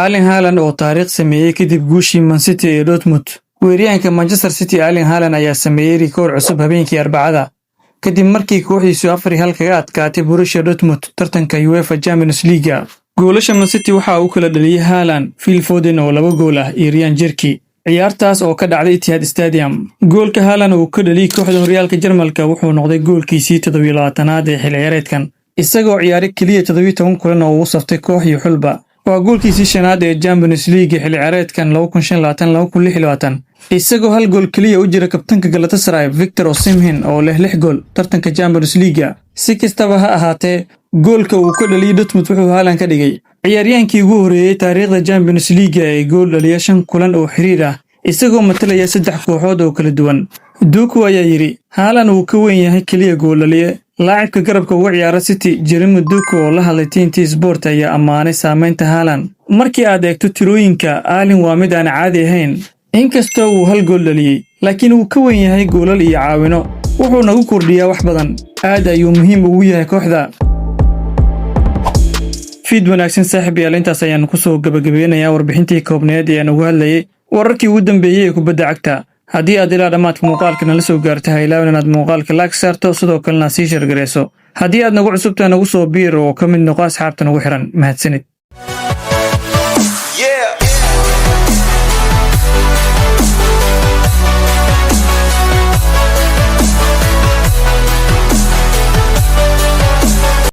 Erling Haaland oo taariikh sameeyay kadib guushii Man City ee Dortmund. Weeraryahanka Manchester City Erling Haaland ayaa sameeyay rikoor cusub habeenkii Arbacada kadib markii kooxdiisu 4-1 kaga adkaatay Borussia Dortmund tartanka UEFA Champions League. Goolasha Man City waxa uu kala dhaliyay Haaland, Phil Foden oo 2 gool ah iyo Ryan Cherki. ciyaartaas oo ka dhacday Etihad Stadium. Goolka Haaland uu ka dhaliyay kooxda horyaalka Jarmalka wuxuu noqday goolkiisii 27aad ee xilli ciyaareedkan, isagoo ciyaaray kaliya 17 kulan oo uu saftay koox iyo xulba. waa goolkiisii shanaad ee Champions League xilli ciyaareedkan 2025-2026, isagoo hal gool kaliya u jira kabtanka Galatasaray Victor Osimhen oo leh 6 gool tartanka Champions League. Si kastaba ha ahaatee, goolka uu ka dhaliyay Dortmund wuxuu Haaland ka dhigay ciyaaryahaankii ugu horeeyay taariikhda Champions League ee gool dhaliya 5 kulan oo xiriir ah, isagoo matalaya 3 kooxood oo kala duwan. Duku ayaa yiri Haaland uu ka weyn yahay kaliya gool dhaliye. Laacibka garabka uga ciyaara City Jeremy Duku oo la hadlay TNT Sport ayaa ammaanay saameynta Haaland. Markii aad eegto tirooyinka, Erling waa mid aan caadi ahayn. Inkastoo uu hal gool dhaliyay, laakiin uu ka weyn yahay goolal iyo caawino. Wuxuu nagu kordhiyaa wax badan. Aad ayuu muhiim ugu yahay kooxda. Feed wanaagsan saaxiibayaal, intaas ayaan ku soo gabagabeynayaa warbixintii koobneed ee aan uga hadlayay wararkii ugu dambeeyay ee kubadda cagta. haddii aad ilaa dhamaadka muuqaalka nala soo gaartay, ha ilaawin inaad muuqaalka like saarto, sidoo kalena sii share gareyso. haddii aad nagu cusubtahay nagu soo biir oo ka mid noqo asxaabta nagu xiran. mahadsanid.